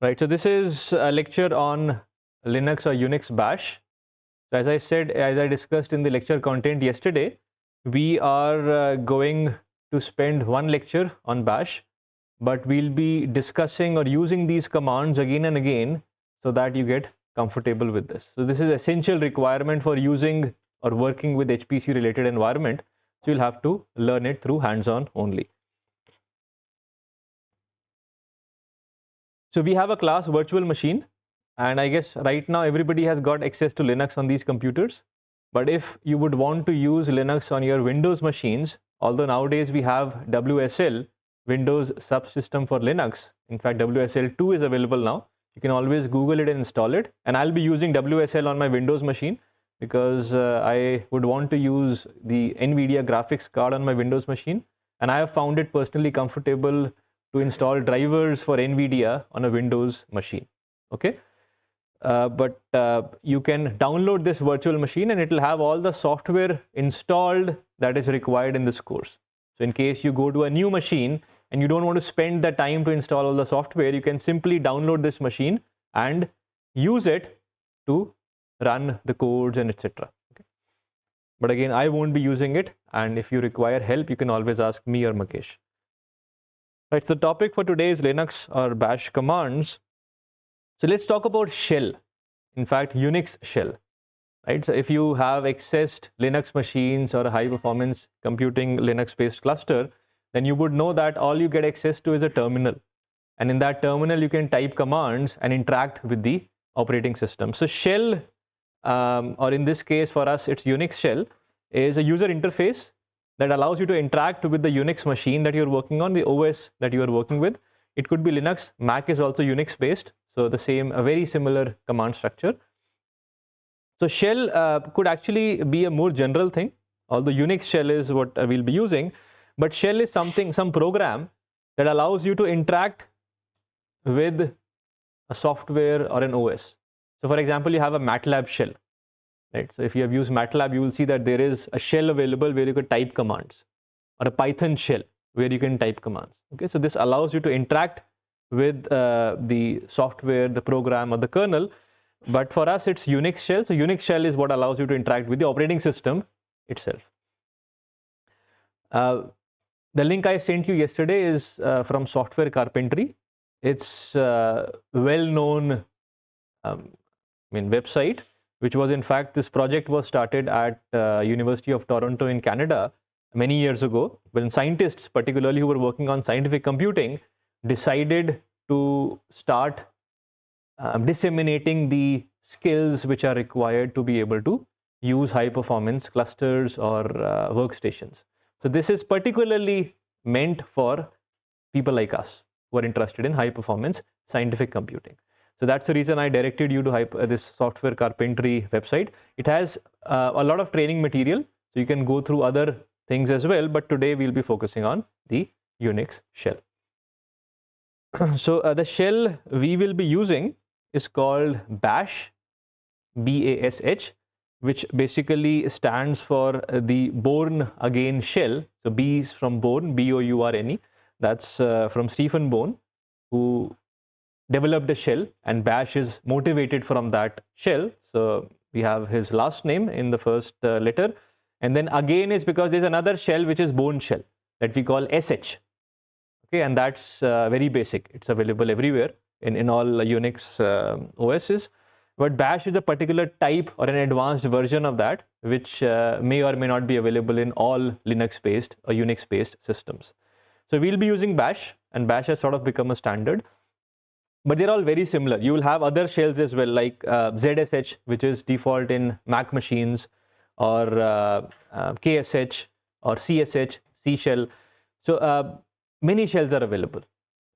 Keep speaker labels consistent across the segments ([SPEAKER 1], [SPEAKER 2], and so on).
[SPEAKER 1] Right, so this is a lecture on Linux or Unix Bash. So as I said, as I discussed in the lecture content yesterday, we are going to spend one lecture on Bash, but we'll be discussing or using these commands again and again so that you get comfortable with this. So this is essential requirement for using or working with HPC related environment. So you'll have to learn it through hands-on only. So we have a class virtual machine, and I guess right now everybody has got access to Linux on these computers. But if you would want to use Linux on your Windows machines, although nowadays we have WSL, Windows Subsystem for Linux. In fact, WSL2 is available now. You can always Google it and install it. And I'll be using WSL on my Windows machine because I would want to use the NVIDIA graphics card on my Windows machine. And I have found it personally comfortable to install drivers for NVIDIA on a Windows machine. Okay. But you can download this virtual machine and it will have all the software installed that is required in this course. So in case you go to a new machine and you don't want to spend the time to install all the software, you can simply download this machine and use it to run the codes and etc. Okay. But again, I won't be using it, and if you require help, you can always ask me or Makesh. Right, so the topic for today is Linux or Bash commands. So let's talk about shell. In fact, Unix shell. Right, so if you have accessed Linux machines or a high performance computing Linux based cluster, then you would know that all you get access to is a terminal, and in that terminal you can type commands and interact with the operating system. So shell, or in this case for us it's Unix shell, is a user interface that allows you to interact with the Unix machine that you're working on, the OS that you are working with. It could be Linux, Mac is also Unix based, so the same, a very similar command structure. So shell could actually be a more general thing, although Unix shell is what we'll be using, but shell is some program that allows you to interact with a software or an OS. So for example, you have a MATLAB shell. Right. So if you have used MATLAB, you will see that there is a shell available where you can type commands, or a Python shell where you can type commands. Okay, so this allows you to interact with the software, the program, or the kernel. But for us, it's Unix shell. So Unix shell is what allows you to interact with the operating system itself. The link I sent you yesterday is from Software Carpentry. It's a well-known website, which was in fact, this project was started at University of Toronto in Canada many years ago, when scientists, particularly who were working on scientific computing, decided to start disseminating the skills which are required to be able to use high performance clusters or workstations. So this is particularly meant for people like us who are interested in high performance scientific computing. So that's the reason I directed you to this Software Carpentry website. It has a lot of training material, so you can go through other things as well, but today we'll be focusing on the Unix shell. So the shell we will be using is called Bash, B-A-S-H, which basically stands for the Bourne Again shell. So B is from Bourne, B-O-U-R-N-E. That's from Stephen Bourne, who developed a shell, and Bash is motivated from that shell. So we have his last name in the first letter, and then again is because there's another shell which is Bourne shell that we call SH. Okay, and that's very basic. It's available everywhere in all Unix OSs. But Bash is a particular type or an advanced version of that, which may or may not be available in all Linux-based or Unix-based systems. So we'll be using Bash, and Bash has sort of become a standard. But they're all very similar. You will have other shells as well, like ZSH, which is default in Mac machines, or KSH, or CSH, C shell. So many shells are available.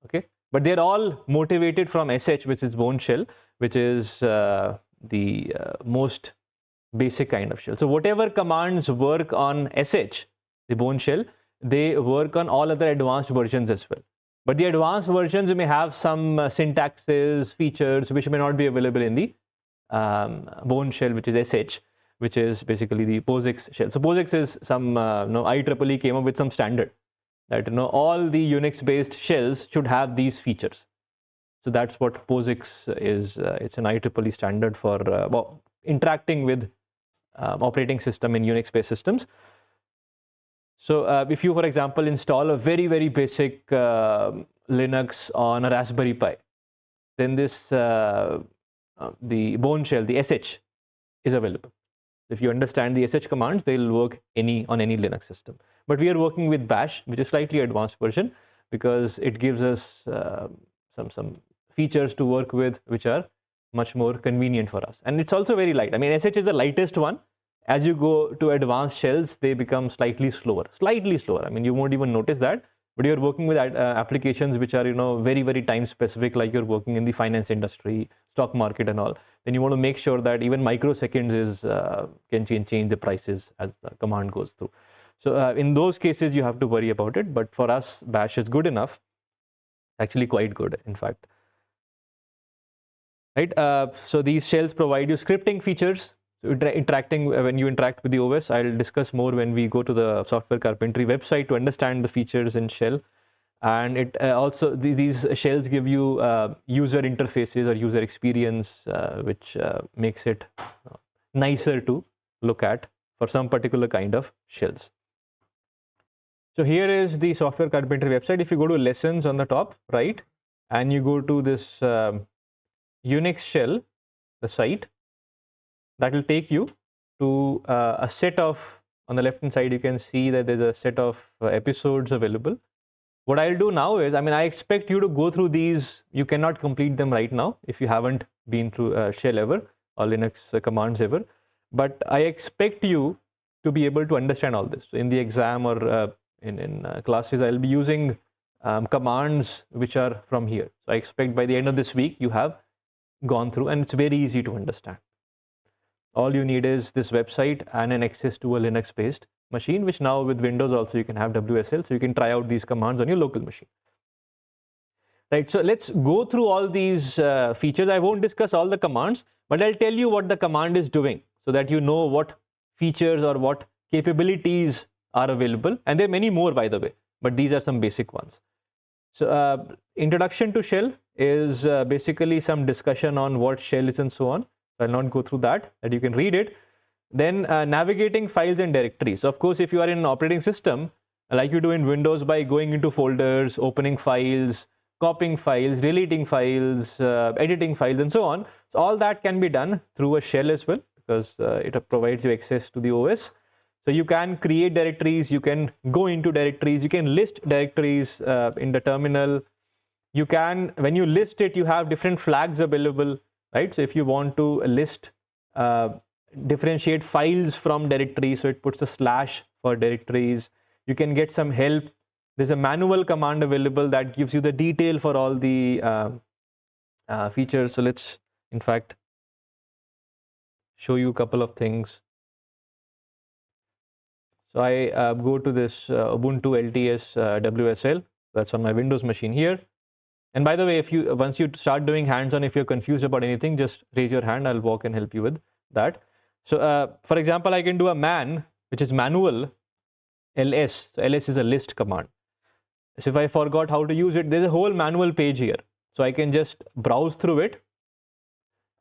[SPEAKER 1] Okay, but they're all motivated from SH, which is Bourne shell, which is the most basic kind of shell. So whatever commands work on SH, the Bourne shell, they work on all other advanced versions as well. But the advanced versions may have some syntaxes, features which may not be available in the Bourne shell, which is SH, which is basically the POSIX shell. So POSIX is some IEEE came up with some standard that all the Unix-based shells should have these features. So that's what POSIX is. It's an IEEE standard for well, interacting with operating system in Unix-based systems. So if you, for example, install a very basic Linux on a Raspberry Pi, then this the Bone shell, the sh, is available. If you understand the sh commands, they will work on any Linux system. But we are working with Bash, which is slightly advanced version, because it gives us some features to work with which are much more convenient for us. And it's also very light. I mean, sh is the lightest one. As you go to advanced shells, they become slightly slower. I mean, you won't even notice that. But you're working with applications which are, you know, very time specific, like you're working in the finance industry, stock market and all. Then you want to make sure that even microseconds is can change the prices as the command goes through. So in those cases, you have to worry about it. But for us, Bash is good enough. Actually, quite good, in fact. Right. So these shells provide you scripting features. So interacting when you interact with the OS, I'll discuss more when we go to the Software Carpentry website to understand the features in shell. And it also these shells give you user interfaces or user experience, which makes it nicer to look at for some particular kind of shells. So here is the Software Carpentry website. If you go to lessons on the top right, and you go to this Unix shell, the site, that will take you to a set of, on the left hand side you can see that there's a set of episodes available. What I'll do now is, I mean, I expect you to go through these. You cannot complete them right now if you haven't been through shell ever or Linux commands ever, but I expect you to be able to understand all this. So in the exam or in classes, I'll be using commands which are from here. So I expect by the end of this week you have gone through, and it's very easy to understand. All you need is this website and an access to a Linux-based machine, which now with Windows also you can have WSL, so you can try out these commands on your local machine. Right, so let's go through all these features. I won't discuss all the commands, but I'll tell you what the command is doing so that you know what features or what capabilities are available. And there are many more, by the way, but these are some basic ones. So introduction to shell is basically some discussion on what shell is and so on. I'll not go through that, you can read it. Then navigating files and directories. So of course, if you are in an operating system, like you do in Windows by going into folders, opening files, copying files, deleting files, editing files, and so on. So all that can be done through a shell as well, because it provides you access to the OS. So you can create directories, you can go into directories, you can list directories in the terminal. You can, when you list it, you have different flags available. Right, so if you want to list, differentiate files from directories, so it puts a slash for directories. You can get some help. There's a manual command available that gives you the detail for all the features. So let's, in fact, show you a couple of things. So I go to this Ubuntu LTS WSL. That's on my Windows machine here. And by the way, if you once you start doing hands-on, if you're confused about anything, just raise your hand. I'll walk and help you with that. So for example, I can do a man, which is manual ls. So ls is a list command. So if I forgot how to use it, there's a whole manual page here. So I can just browse through it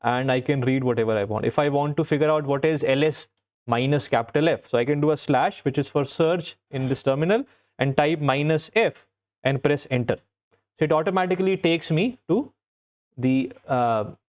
[SPEAKER 1] and I can read whatever I want. If I want to figure out what is ls minus capital F, so I can do a slash, which is for search in this terminal, and type minus F and press enter. So it automatically takes me to the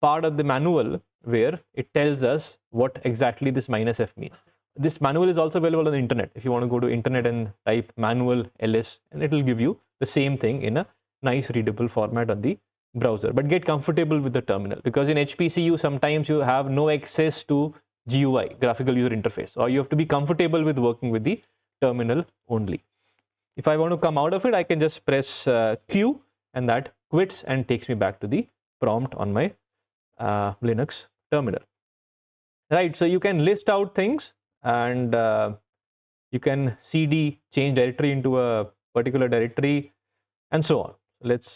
[SPEAKER 1] part of the manual where it tells us what exactly this minus F means. This manual is also available on the internet. If you want to go to internet and type manual ls, and it will give you the same thing in a nice readable format on the browser. But get comfortable with the terminal, because in HPC sometimes you have no access to GUI, graphical user interface, or you have to be comfortable with working with the terminal only. If I want to come out of it, I can just press Q, and that quits and takes me back to the prompt on my Linux terminal. Right, so you can list out things, and you can cd change directory into a particular directory, and so on. Let's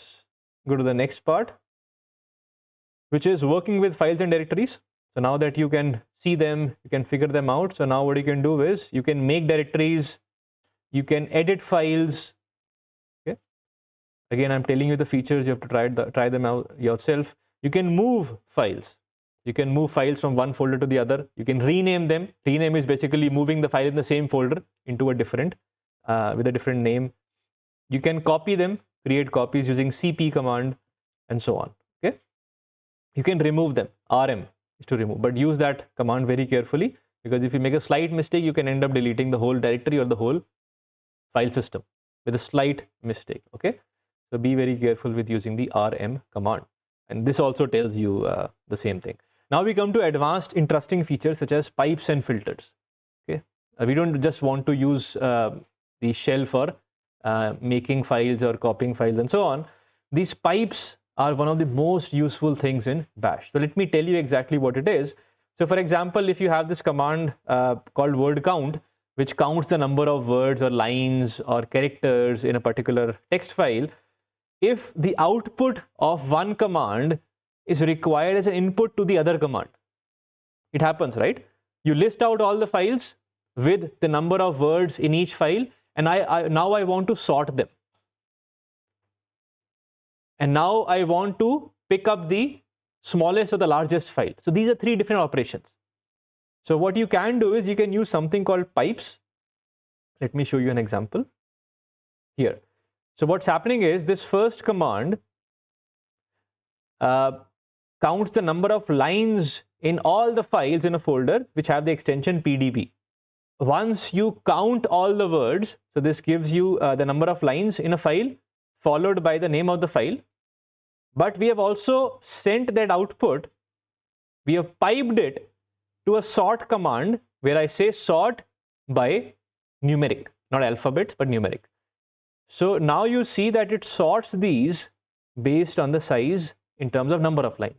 [SPEAKER 1] go to the next part, which is working with files and directories. So now that you can see them, you can figure them out. So now what you can do is you can make directories, you can edit files. Okay, Again, I'm telling you the features, you have to try them out yourself. You can move files. You can move files from one folder to the other. You can rename them. Rename is basically moving the file in the same folder into a different, with a different name. You can copy them, create copies using cp command, and so on. Okay. You can remove them. Rm is to remove, but use that command very carefully, because if you make a slight mistake, you can end up deleting the whole directory or the whole file system with a slight mistake. Okay. So be very careful with using the rm command. And this also tells you the same thing. Now we come to advanced interesting features such as pipes and filters. Okay. We don't just want to use the shell for making files or copying files and so on. These pipes are one of the most useful things in bash. So let me tell you exactly what it is. So for example, if you have this command called word count, which counts the number of words or lines or characters in a particular text file, if the output of one command is required as an input to the other command, it happens, right? You list out all the files with the number of words in each file, and now I want to sort them. And now I want to pick up the smallest or the largest file. So these are three different operations. So what you can do is you can use something called pipes. Let me show you an example here. So what's happening is this first command counts the number of lines in all the files in a folder which have the extension pdb. Once you count all the words, so this gives you the number of lines in a file followed by the name of the file. But we have also sent that output, we have piped it to a sort command where I say sort by numeric, not alphabets, but numeric. So now you see that it sorts these based on the size in terms of number of lines.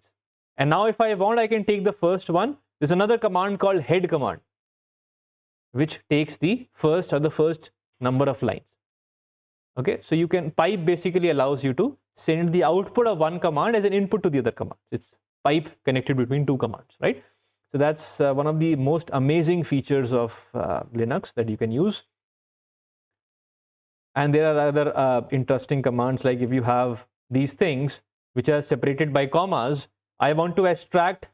[SPEAKER 1] And now if I want, I can take the first one. There's another command called head command, which takes the first number of lines. Okay, so you can, pipe basically allows you to send the output of one command as an input to the other command. It's pipe connected between two commands, right? So that's one of the most amazing features of Linux that you can use. And there are other interesting commands, like if you have these things which are separated by commas, I want to extract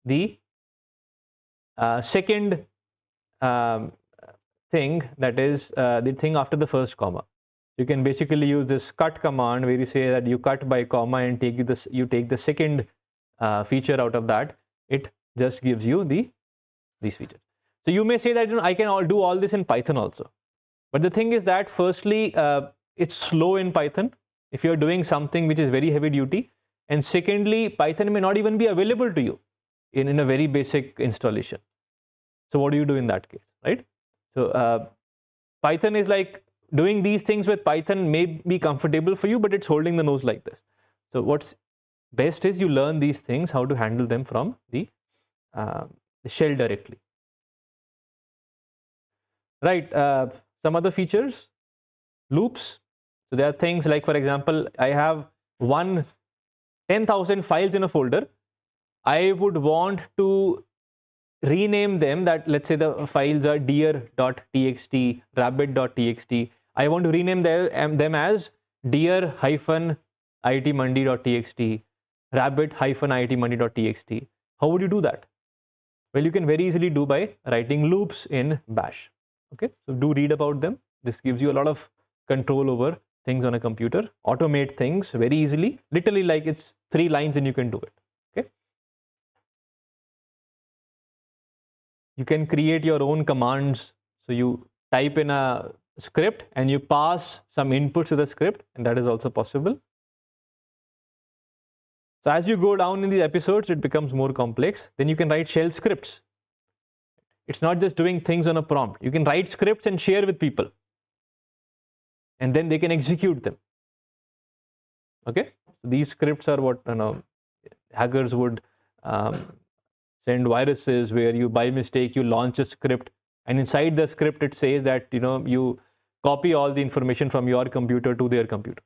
[SPEAKER 1] the second thing, that is the thing after the first comma. You can basically use this cut command where you say that you cut by comma and you take the second feature out of that. It just gives you these features. So you may say that I can do all this in Python also. But the thing is that firstly, it's slow in Python if you're doing something which is very heavy duty. And secondly, Python may not even be available to you in a very basic installation. So what do you do in that case, right? So Python is like, doing these things with Python may be comfortable for you, but it's holding the nose like this. So what's best is you learn these things, how to handle them from the shell directly. Right, some other features, loops. So there are things like, for example, I have 10,000 files in a folder. I would want to rename them, that let's say the files are dear.txt, rabbit.txt. I want to rename them as dear-iitmandi.txt, rabbit-iitmandi.txt. How would you do that? Well, you can very easily do by writing loops in bash. Okay, so do read about them. This gives you a lot of control over things on a computer. Automate things very easily, literally like it's 3 lines and you can do it. Okay, you can create your own commands. So you type in a script and you pass some inputs to the script, and that is also possible. So as you go down in these episodes, it becomes more complex. Then you can write shell scripts. It's not just doing things on a prompt. You can write scripts and share with people, and then they can execute them. Okay, so these scripts are what hackers would send viruses, where you by mistake you launch a script, and inside the script it says that you copy all the information from your computer to their computer.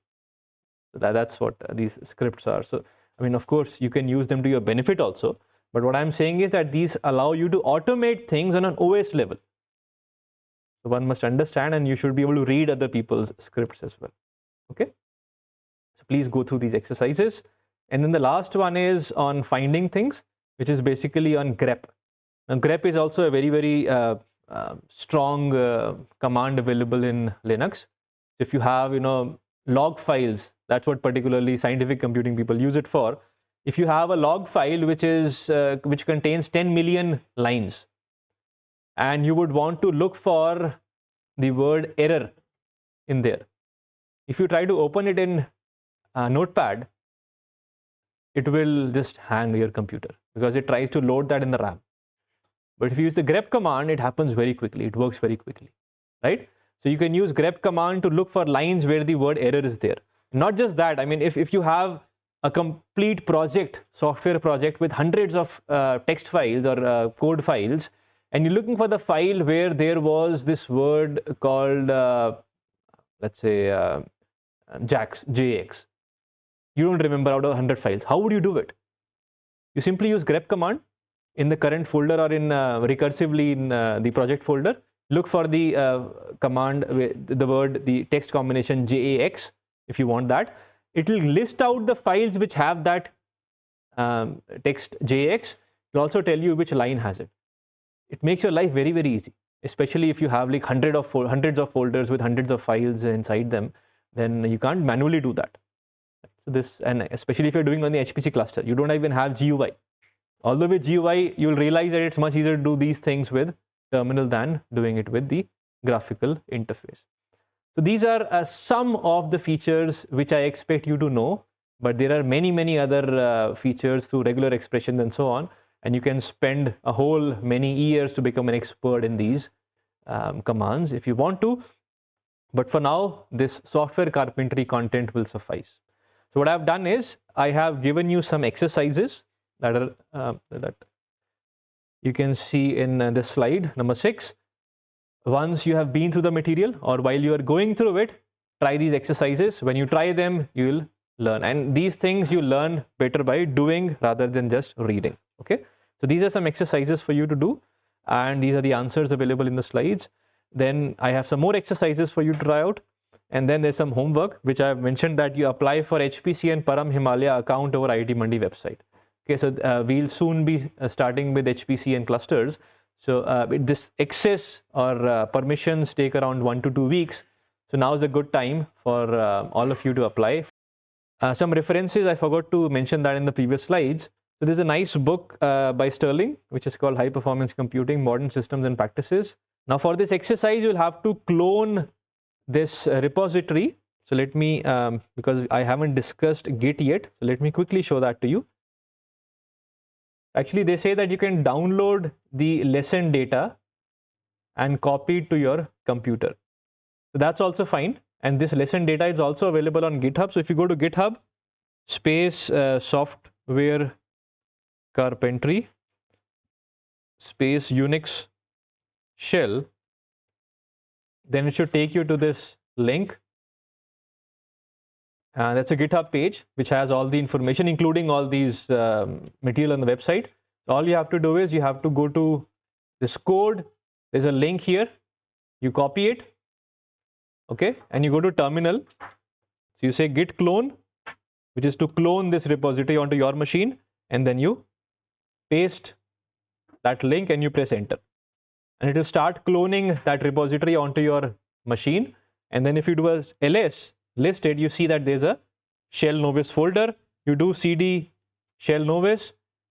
[SPEAKER 1] So that's what these scripts are. So I mean, of course, you can use them to your benefit also. But what I'm saying is that these allow you to automate things on an OS level. So one must understand, and you should be able to read other people's scripts as well. Okay. So please go through these exercises. And then the last one is on finding things, which is basically on grep. Now grep is also a very strong command available in Linux. If you have log files, that's what particularly scientific computing people use it for. If you have a log file which contains 10 million lines, and you would want to look for the word error in there, if you try to open it in Notepad, it will just hang your computer because it tries to load that in the RAM. But if you use the grep command, it happens very quickly. It works very quickly, right? So you can use grep command to look for lines where the word error is there. Not just that, I mean, if you have a complete project, software project with hundreds of text files or code files, and you're looking for the file where there was this word called, let's say, JAX. You don't remember out of 100 files. How would you do it? You simply use grep command in the current folder or in recursively in the project folder. Look for the command, the text combination JAX if you want that. It will list out the files which have that text JAX. It will also tell you which line has it. It makes your life very easy, especially if you have like hundreds of folders with hundreds of files inside them. Then you can't manually do that. So this, and especially if you're doing on the HPC cluster, you don't even have GUI. Although with GUI, you'll realize that it's much easier to do these things with terminal than doing it with the graphical interface. So these are some of the features which I expect you to know, but there are many other features through regular expressions and so on, and you can spend a whole many years to become an expert in these commands if you want to. But for now, this software carpentry content will suffice. So what I've done is I have given you some exercises that are that you can see in this slide number 6. Once you have been through the material or while you are going through it, try these exercises. When you try them, you will learn. And these things you learn better by doing rather than just reading. Okay. So these are some exercises for you to do. And these are the answers available in the slides. Then I have some more exercises for you to try out. And then there's some homework, which I have mentioned that you apply for HPC and Param Himalaya account over IIT Mandi website. Okay, so we'll soon be starting with HPC and clusters. So this access or permissions take around 1 to 2 weeks. So now is a good time for all of you to apply. Some references, I forgot to mention that in the previous slides. So there's a nice book by Sterling, which is called High Performance Computing, Modern Systems and Practices. Now for this exercise, you'll have to clone this repository. So let me, because I haven't discussed Git yet, so let me quickly show that to you. Actually, they say that you can download the lesson data and copy it to your computer. So that's also fine. And this lesson data is also available on GitHub. So if you go to GitHub, space Software Carpentry, space Unix shell, then it should take you to this link. That's a GitHub page which has all the information, including all these material on the website. All you have to do is you have to go to this code. There's a link here. You copy it, okay, and you go to terminal. So you say git clone, which is to clone this repository onto your machine, and then you paste that link and you press enter. And it will start cloning that repository onto your machine. And then if you do as ls listed, you see that there's a shell novice folder. You do cd shell novice,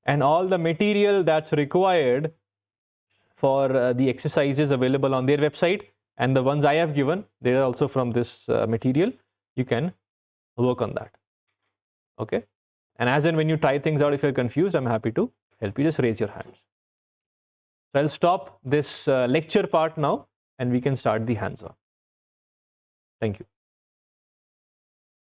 [SPEAKER 1] and all the material that's required for the exercises available on their website, and the ones I have given, they are also from this material. You can work on that. Okay. And as and when you try things out, if you're confused, I'm happy to help you. Just raise your hands. So I'll stop this lecture part now, and we can start the hands-on. Thank you.